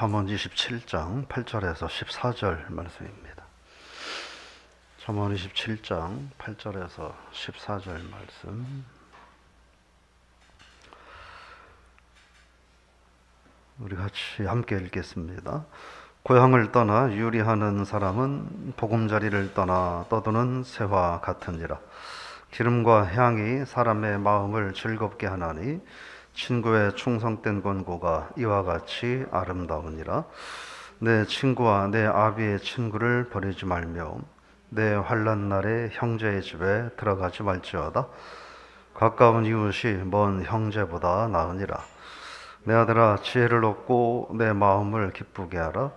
잠언 27장 8절에서 14절 말씀입니다. 잠언 27장 8절에서 14절 말씀. 우리 같이 함께 읽겠습니다. 고향을 떠나 유리하는 사람은 보금자리를 떠나 떠도는 새와 같으니라. 기름과 향이 사람의 마음을 즐겁게 하나니 친구의 충성된 권고가 이와 같이 아름다우니라. 내 친구와 내 아비의 친구를 버리지 말며 내 환난 날에 형제의 집에 들어가지 말지어다. 가까운 이웃이 먼 형제보다 나으니라. 내 아들아, 지혜를 얻고 내 마음을 기쁘게 하라.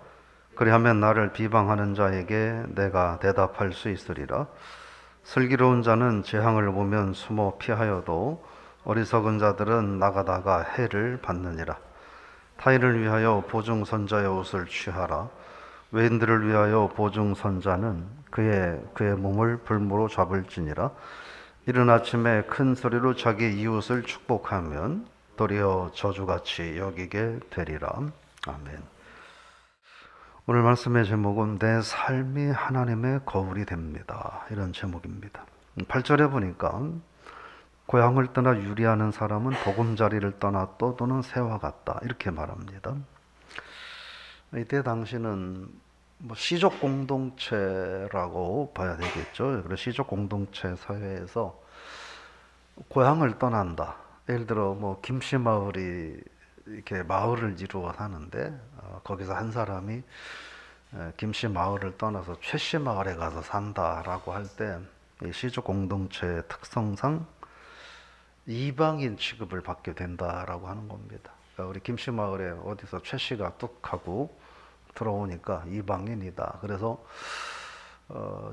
그리하면 나를 비방하는 자에게 내가 대답할 수 있으리라. 슬기로운 자는 재앙을 보면 숨어 피하여도 어리석은 자들은 나가다가 해를 받느니라. 타인을 위하여 보증선자의 옷을 취하라. 외인들을 위하여 보증선자는 그의 몸을 불모로 잡을지니라. 이른 아침에 큰 소리로 자기 이웃을 축복하면 도리어 저주같이 여기게 되리라. 아멘. 오늘 말씀의 제목은 내 삶이 하나님의 거울이 됩니다. 이런 제목입니다. 8절에 보니까 고향을 떠나 유리하는 사람은 보금자리를 떠나 떠도는 새와 같다. 이렇게 말합니다. 이때 당시는 시족 공동체라고 봐야 되겠죠. 그래서 시족 공동체 사회에서 고향을 떠난다. 예를 들어 김씨 마을이 이렇게 마을을 이루어 사는데 거기서 한 사람이 김씨 마을을 떠나서 최씨 마을에 가서 산다라고 할 때 시족 공동체의 특성상 이방인 취급을 받게 된다라고 하는 겁니다. 그러니까 우리 김씨 마을에 어디서 최씨가 뚝 하고 들어오니까 이방인이다. 그래서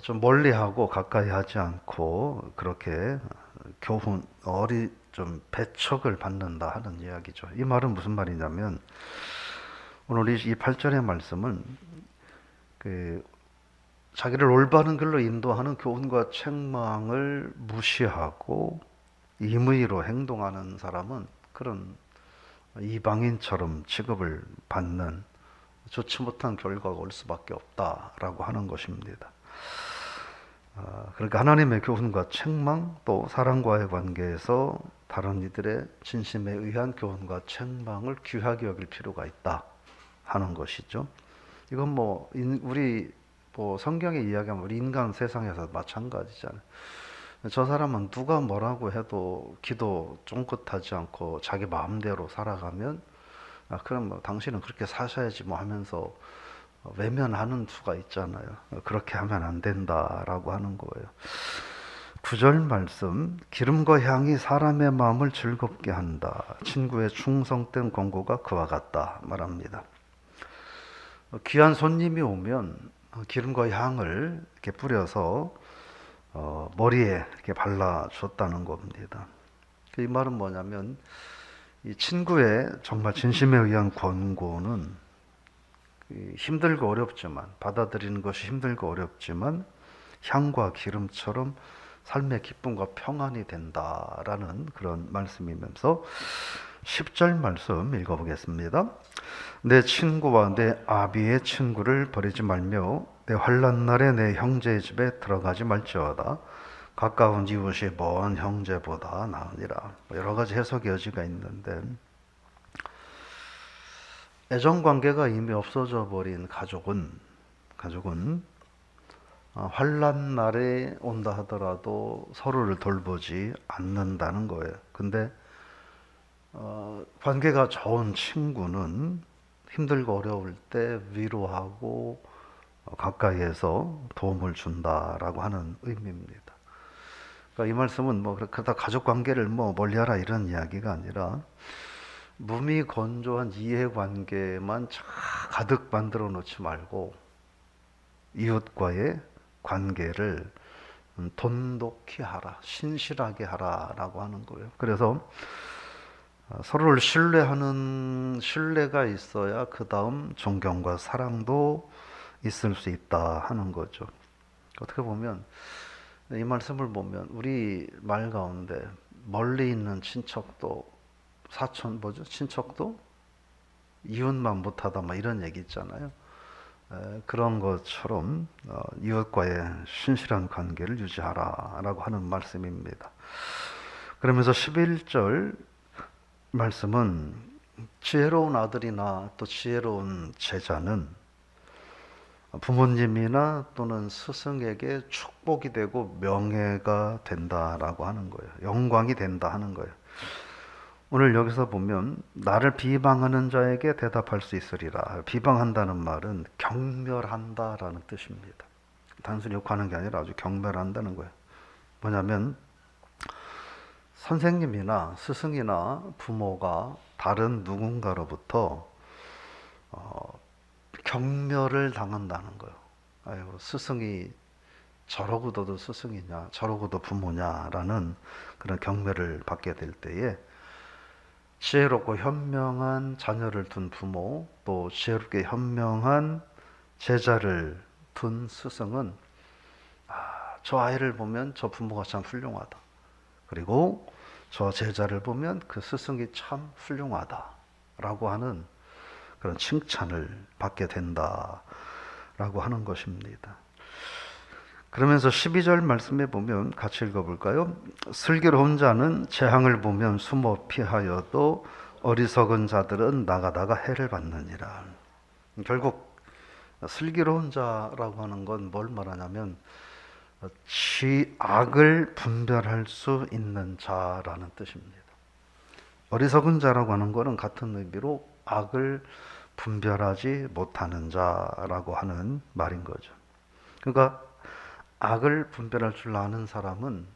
좀 멀리하고 가까이 하지 않고 그렇게 교훈 좀 배척을 받는다 하는 이야기죠. 이 말은 무슨 말이냐면 오늘 이 8절의 말씀은 자기를 올바른 길로 인도하는 교훈과 책망을 무시하고 임의로 행동하는 사람은 그런 이방인처럼 취급을 받는 좋지 못한 결과가 올 수밖에 없다라고 하는 것입니다. 그러니까 하나님의 교훈과 책망 또 사람과의 관계에서 다른 이들의 진심에 의한 교훈과 책망을 귀하게 여길 필요가 있다 하는 것이죠. 이건 우리 성경에 이야기하면 우리 인간 세상에서 마찬가지잖아요. 저 사람은 누가 뭐라고 해도 기도 쫑긋하지 않고 자기 마음대로 살아가면 그럼 당신은 그렇게 사셔야지 하면서 외면하는 수가 있잖아요. 그렇게 하면 안 된다라고 하는 거예요. 9절 말씀, 기름과 향이 사람의 마음을 즐겁게 한다. 친구의 충성된 권고가 그와 같다 말합니다. 귀한 손님이 오면 기름과 향을 이렇게 뿌려서 머리에 이렇게 발라줬다는 겁니다. 이 말은 뭐냐면 이 친구의 정말 진심에 의한 권고는 힘들고 어렵지만 받아들이는 것이 힘들고 어렵지만 향과 기름처럼 삶의 기쁨과 평안이 된다라는 그런 말씀이면서 10절 말씀 읽어보겠습니다. 내 친구와 내 아비의 친구를 버리지 말며 내 환난 날에 내 형제의 집에 들어가지 말지어다. 가까운 이웃이 먼 형제보다 나으니라. 여러 가지 해석의 여지가 있는데 애정관계가 이미 없어져 버린 가족은 환난 날에 온다 하더라도 서로를 돌보지 않는다는 거예요. 근데 관계가 좋은 친구는 힘들고 어려울 때 위로하고 가까이에서 도움을 준다라고 하는 의미입니다. 그러니까 이 말씀은 그렇다 가족 관계를 멀리하라 이런 이야기가 아니라 무미건조한 이해관계만 가득 만들어 놓지 말고 이웃과의 관계를 돈독히 하라, 신실하게 하라라고 하는 거예요. 그래서 서로를 신뢰하는 신뢰가 있어야 그 다음 존경과 사랑도 있을 수 있다 하는 거죠. 어떻게 보면 이 말씀을 보면 우리 말 가운데 멀리 있는 친척도 친척도 이웃만 못하다 뭐 이런 얘기 있잖아요. 그런 것처럼 이웃과의 신실한 관계를 유지하라라고 하는 말씀입니다. 그러면서 11절 말씀은 지혜로운 아들이나 또 지혜로운 제자는 부모님이나 또는 스승에게 축복이 되고 명예가 된다라고 하는 거예요. 영광이 된다 하는 거예요. 오늘 여기서 보면 나를 비방하는 자에게 대답할 수 있으리라. 비방한다는 말은 경멸한다라는 뜻입니다. 단순히 욕하는 게 아니라 아주 경멸한다는 거예요. 뭐냐면 선생님이나 스승이나 부모가 다른 누군가로부터 경멸을 당한다는 거예요. 아이고, 스승이 저러고도 스승이냐, 저러고도 부모냐라는 그런 경멸을 받게 될 때에 지혜롭고 현명한 자녀를 둔 부모, 또 지혜롭게 현명한 제자를 둔 스승은 저 아이를 보면 저 부모가 참 훌륭하다. 그리고 저 제자를 보면 그 스승이 참 훌륭하다라고 하는 그런 칭찬을 받게 된다라고 하는 것입니다. 그러면서 12절 말씀에 보면 같이 읽어볼까요? 슬기로운 자는 재앙을 보면 숨어 피하여도 어리석은 자들은 나가다가 해를 받느니라. 결국 슬기로운 자라고 하는 건 뭘 말하냐면 악을 분별할 수 있는 자라는 뜻입니다. 어리석은 자라고 하는 것은 같은 의미로 악을 분별하지 못하는 자라고 하는 말인 거죠. 그러니까 악을 분별할 줄 아는 사람은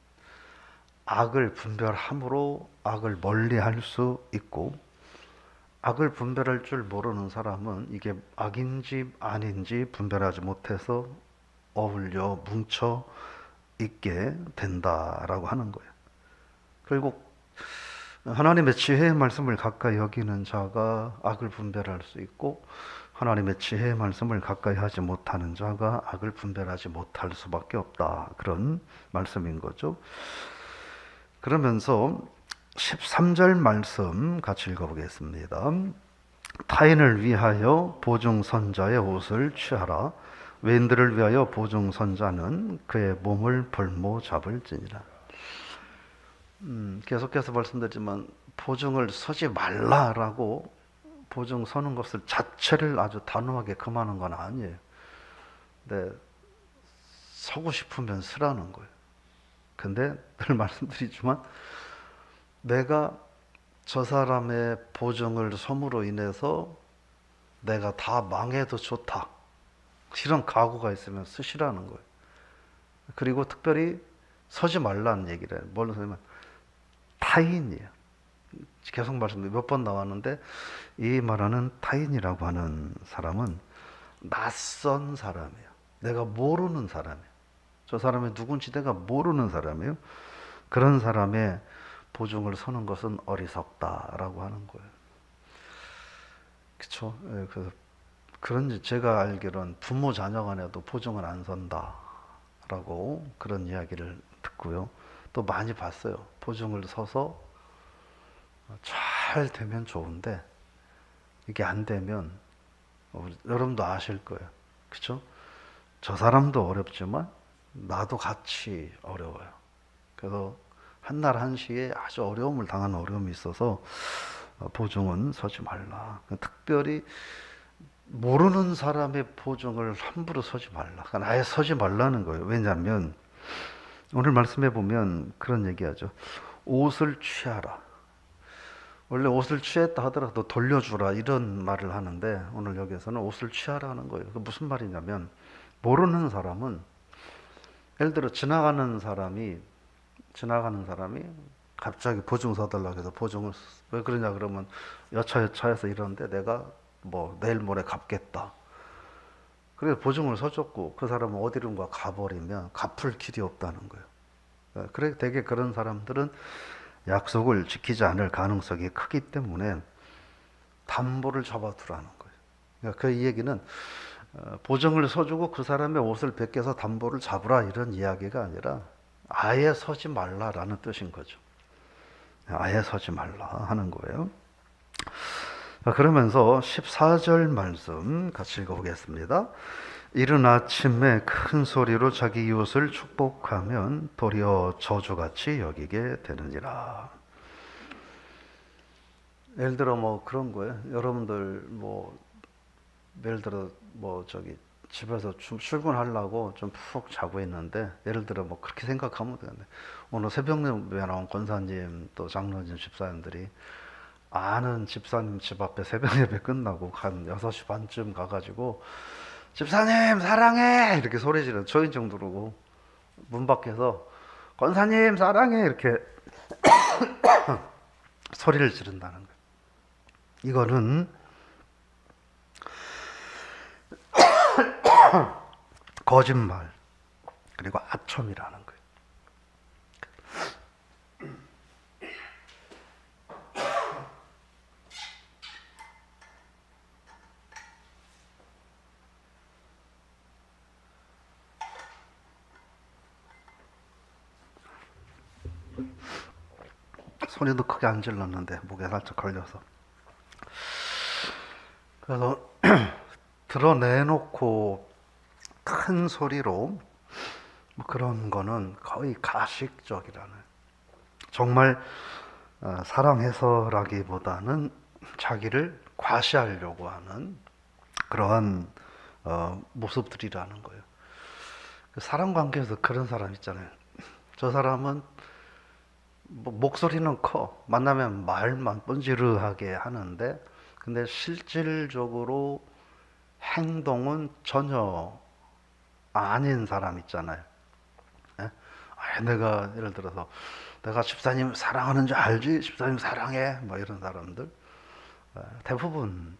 악을 분별함으로 악을 멀리할 수 있고, 악을 분별할 줄 모르는 사람은 이게 악인지 아닌지 분별하지 못해서 어울려 뭉쳐 있게 된다라고 하는 거예요. 결국 하나님의 지혜의 말씀을 가까이 여기는 자가 악을 분별할 수 있고, 하나님의 지혜의 말씀을 가까이 하지 못하는 자가 악을 분별하지 못할 수밖에 없다. 그런 말씀인 거죠. 그러면서 13절 말씀 같이 읽어보겠습니다. 타인을 위하여 보증선자의 옷을 취하라. 외인들을 위하여 보증선자는 그의 몸을 볼모 잡을지니라. 계속해서 말씀드리지만 보증을 서지 말라라고 보증 서는 것을 자체를 아주 단호하게 금하는 건 아니에요. 근데 서고 싶으면 서라는 거예요. 근데 늘 말씀드리지만 내가 저 사람의 보증을 섬으로 인해서 내가 다 망해도 좋다, 이런 각오가 있으면 쓰시라는 거예요. 그리고 특별히 서지 말라는 얘기를 해요. 뭘로 서냐면 타인이에요. 계속 말씀드린 몇 번 나왔는데 이 말하는 타인이라고 하는 사람은 낯선 사람이에요. 내가 모르는 사람이에요. 저 사람이 누군지 내가 모르는 사람이에요. 그런 사람의 보증을 서는 것은 어리석다라고 하는 거예요. 그렇죠? 그래서 그런지 제가 알기로는 부모 자녀 간에도 보증을 안 선다라고 그런 이야기를 듣고요. 또 많이 봤어요. 보증을 서서 잘 되면 좋은데 이게 안 되면 여러분도 아실 거예요. 그렇죠? 저 사람도 어렵지만 나도 같이 어려워요. 그래서 한날 한시에 아주 어려움을 당하는 어려움이 있어서 보증은 서지 말라. 특별히 모르는 사람의 보증을 함부로 서지 말라. 그러니까 아예 서지 말라는 거예요. 왜냐하면 오늘 말씀해 보면 그런 얘기하죠. 옷을 취하라. 원래 옷을 취했다 하더라도 돌려주라 이런 말을 하는데 오늘 여기에서는 옷을 취하라 하는 거예요. 그 무슨 말이냐면 모르는 사람은, 예를 들어 지나가는 사람이 갑자기 보증 서달라고 해서 보증을 왜 그러냐 그러면 여차여차해서 이러는데 내가 뭐 내일 모레 갚겠다. 그래서 보증을 서줬고 그 사람은 어디론가 가버리면 갚을 길이 없다는 거예요. 그래 되게 그런 사람들은 약속을 지키지 않을 가능성이 크기 때문에 담보를 잡아두라는 거예요. 그러니까 그 얘기는 보증을 서주고 그 사람의 옷을 벗겨서 담보를 잡으라 이런 이야기가 아니라 아예 서지 말라라는 뜻인 거죠. 아예 서지 말라 하는 거예요. 그러면서 14절 말씀 같이 읽어보겠습니다. 이른 아침에 큰 소리로 자기 이웃을 축복하면 도리어 저주같이 여기게 되느니라. 예를 들어 뭐 그런 거예요. 여러분들 뭐 예를 들어 뭐 저기 집에서 출근하려고 좀 푹 자고 있는데, 예를 들어 뭐 그렇게 생각하면 되겠네. 오늘 새벽 예배 나온 권사님 또 장로님 집사님들이 아는 집사님 집 앞에 새벽 예배 끝나고 한 6시 반쯤 가가지고 집사님 사랑해 이렇게 소리 지르는, 초인종 누르고 문 밖에서 권사님 사랑해 이렇게 소리를 지른다는 거예요. 이거는 거짓말 그리고 아첨이라는 거예요. 소리도 크게 안 질렀는데 목에 살짝 걸려서. 그래서 드러내놓고 큰 소리로 뭐 그런 거는 거의 가식적이라는, 정말 사랑해서라기보다는 자기를 과시하려고 하는 그러한 모습들이라는 거예요. 사람 관계에서 그런 사람 있잖아요. 저 사람은 뭐 목소리는 커, 만나면 말만 뻔지르하게 하는데 근데 실질적으로 행동은 전혀 아닌 사람 있잖아요. 예? 내가 예를 들어서 내가 집사님 사랑하는 줄 알지? 집사님 사랑해 뭐 이런 사람들 대부분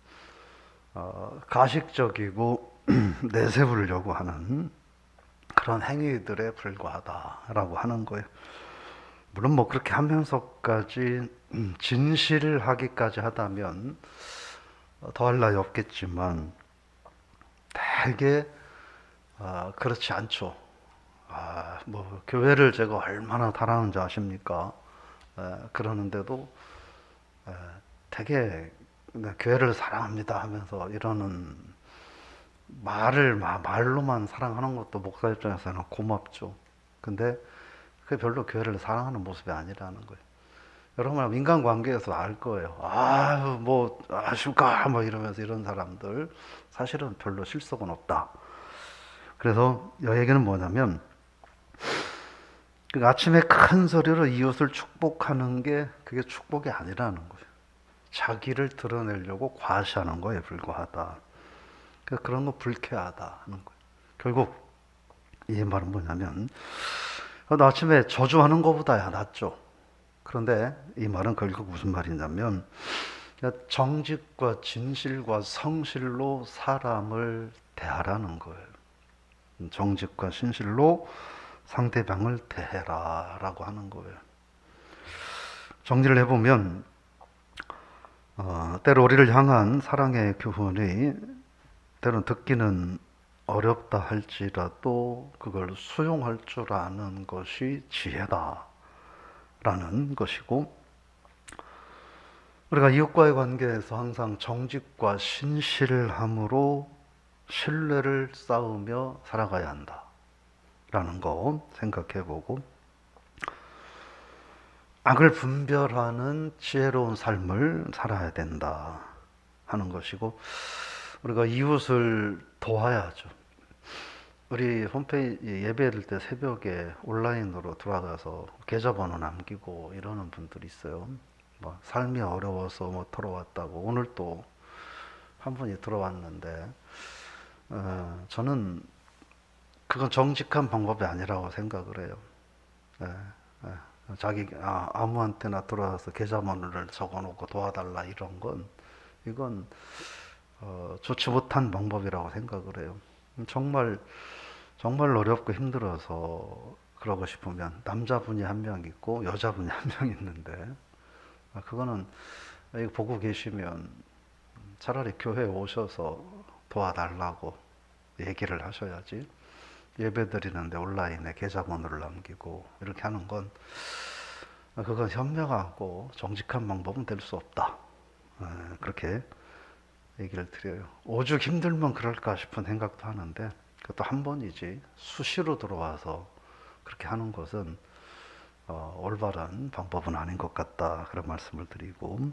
가식적이고 내세우려고 하는 그런 행위들에 불과하다라고 하는 거예요. 물론 뭐 그렇게 하면서까지 진실하기까지 하다면 더할 나위 없겠지만 대개 그렇지 않죠. 뭐 교회를 제가 얼마나 사랑하는지 아십니까? 그러는데도 되게 교회를 사랑합니다 하면서 이러는 말로만 사랑하는 것도 목사 입장에서는 고맙죠. 근데 그게 별로 교회를 사랑하는 모습이 아니라는 거예요. 여러분 인간관계에서 알 거예요. 뭐 아십니까? 뭐 이러면서 이런 사람들 사실은 별로 실속은 없다. 그래서 이 얘기는 뭐냐면 아침에 큰 소리로 이웃을 축복하는 게 그게 축복이 아니라는 거예요. 자기를 드러내려고 과시하는 거에 불과하다. 그래서 그런 거 불쾌하다 하는 거예요. 결국 이 말은 뭐냐면 아침에 저주하는 것보다야 낫죠. 그런데 이 말은 결국 무슨 말이냐면 정직과 진실과 성실로 사람을 대하라는 거예요. 정직과 진실로 상대방을 대해라 라고 하는 거예요. 정리를 해보면 때로 우리를 향한 사랑의 교훈이 때로는 듣기는 어렵다 할지라도 그걸 수용할 줄 아는 것이 지혜다 라는 것이고, 우리가 이웃과의 관계에서 항상 정직과 신실함으로 신뢰를 쌓으며 살아가야 한다 라는 거 생각해보고, 악을 분별하는 지혜로운 삶을 살아야 된다 하는 것이고, 우리가 이웃을 도와야죠. 우리 홈페이지 예배드릴 때 새벽에 온라인으로 들어가서 계좌번호 남기고 이러는 분들이 있어요. 뭐 삶이 어려워서 뭐 들어왔다고. 오늘 또 한 분이 들어왔는데 저는 그건 정직한 방법이 아니라고 생각을 해요. 자기 아무한테나 들어와서 계좌번호를 적어놓고 도와달라 이런 건 이건 좋지 못한 방법이라고 생각을 해요. 정말 어렵고 힘들어서 그러고 싶으면 남자분이 한 명 있고 여자분이 한 명 있는데 그거는 이거 보고 계시면 차라리 교회에 오셔서 도와달라고 얘기를 하셔야지, 예배 드리는데 온라인에 계좌번호를 남기고 이렇게 하는 건 그건 현명하고 정직한 방법은 될 수 없다 그렇게 얘기를 드려요. 오죽 힘들면 그럴까 싶은 생각도 하는데 그것도 한 번이지 수시로 들어와서 그렇게 하는 것은 올바른 방법은 아닌 것 같다, 그런 말씀을 드리고,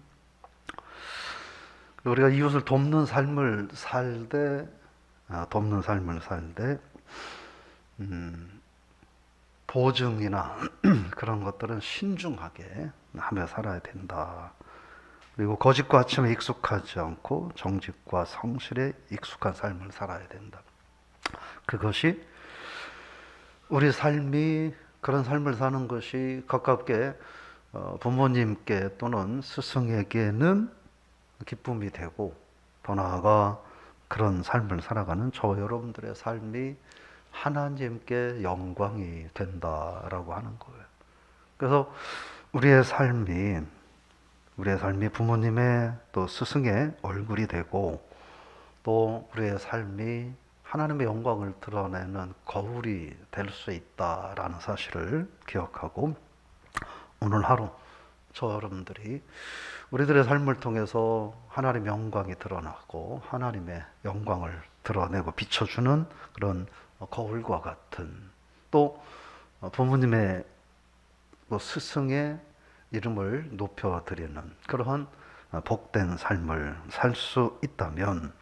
우리가 이웃을 돕는 삶을 살되 보증이나 그런 것들은 신중하게 하며 살아야 된다. 그리고 거짓과 아침에 익숙하지 않고 정직과 성실에 익숙한 삶을 살아야 된다. 그것이 우리 삶이, 그런 삶을 사는 것이 가깝게 부모님께 또는 스승에게는 기쁨이 되고, 더 나아가 그런 삶을 살아가는 저와 여러분들의 삶이 하나님께 영광이 된다라고 하는 거예요. 그래서 우리의 삶이 부모님의 또 스승의 얼굴이 되고, 또 우리의 삶이 하나님의 영광을 드러내는 거울이 될 수 있다라는 사실을 기억하고, 오늘 하루 저 여러분들이 우리들의 삶을 통해서 하나님의 영광이 드러나고 하나님의 영광을 드러내고 비춰주는 그런 거울과 같은, 또 부모님의 스승의 이름을 높여드리는 그러한 복된 삶을 살 수 있다면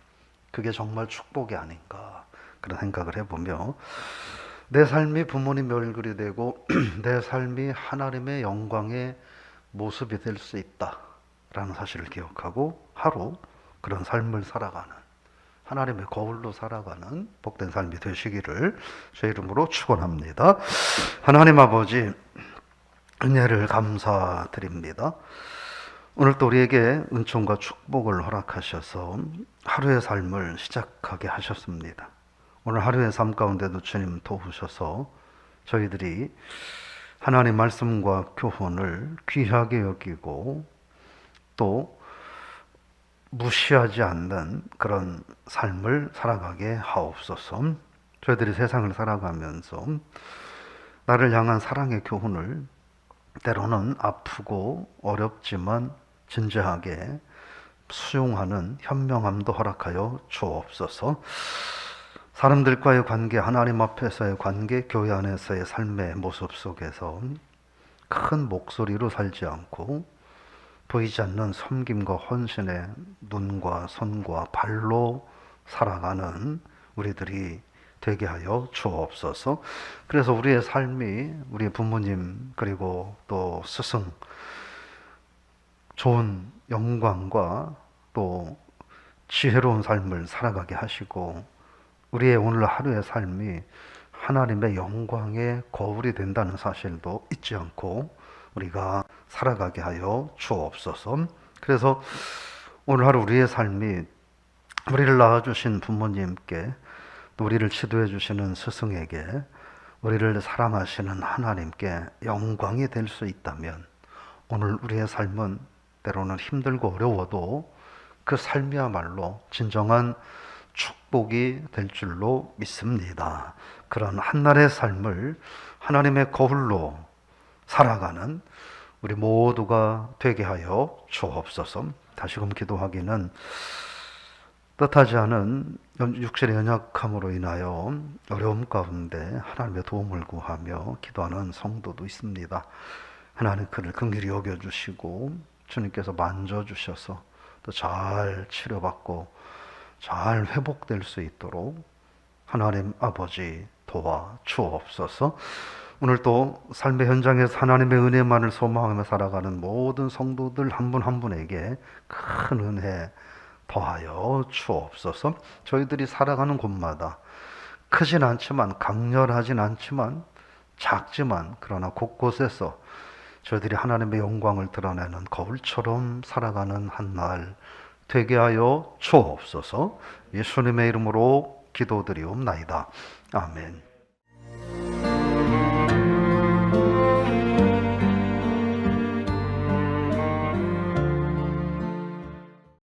그게 정말 축복이 아닌가, 그런 생각을 해보며, 내 삶이 부모님의 얼굴이 되고 내 삶이 하나님의 영광의 모습이 될 수 있다라는 사실을 기억하고 하루 그런 삶을 살아가는, 하나님의 거울로 살아가는 복된 삶이 되시기를 제 이름으로 축원합니다. 하나님 아버지, 은혜를 감사드립니다. 오늘 또 우리에게 은총과 축복을 허락하셔서 하루의 삶을 시작하게 하셨습니다. 오늘 하루의 삶 가운데도 주님 도우셔서 저희들이 하나님 말씀과 교훈을 귀하게 여기고 또 무시하지 않는 그런 삶을 살아가게 하옵소서. 저희들이 세상을 살아가면서 나를 향한 사랑의 교훈을 때로는 아프고 어렵지만 진지하게 수용하는 현명함도 허락하여 주옵소서. 사람들과의 관계, 하나님 앞에서의 관계, 교회 안에서의 삶의 모습 속에서 큰 목소리로 살지 않고 보이지 않는 섬김과 헌신의 눈과 손과 발로 살아가는 우리들이 되게 하여 주옵소서. 그래서 우리의 삶이 우리 부모님 그리고 또 스승 좋은 영광과 또 지혜로운 삶을 살아가게 하시고, 우리의 오늘 하루의 삶이 하나님의 영광의 거울이 된다는 사실도 잊지 않고 우리가 살아가게 하여 주옵소서. 그래서 오늘 하루 우리의 삶이 우리를 낳아주신 부모님께, 또 우리를 지도해 주시는 스승에게, 우리를 사랑하시는 하나님께 영광이 될 수 있다면 오늘 우리의 삶은 때로는 힘들고 어려워도 그 삶이야말로 진정한 축복이 될 줄로 믿습니다. 그런 한날의 삶을 하나님의 거울로 살아가는 우리 모두가 되게 하여 주옵소서. 다시금 기도하기는 뜻하지 않은 육신의 연약함으로 인하여 어려움 가운데 하나님의 도움을 구하며 기도하는 성도도 있습니다. 하나님 그를 긍휼히 여겨주시고 주님께서 만져주셔서 또 잘 치료받고 잘 회복될 수 있도록 하나님 아버지 도와 주옵소서. 오늘 또 삶의 현장에서 하나님의 은혜만을 소망하며 살아가는 모든 성도들 한 분 한 분에게 큰 은혜 더하여 주옵소서. 저희들이 살아가는 곳마다 크진 않지만, 강렬하진 않지만, 작지만, 그러나 곳곳에서 저희들이 하나님의 영광을 드러내는 거울처럼 살아가는 한 날 되게 하여 주옵소서. 예수님의 이름으로 기도드리옵나이다. 아멘.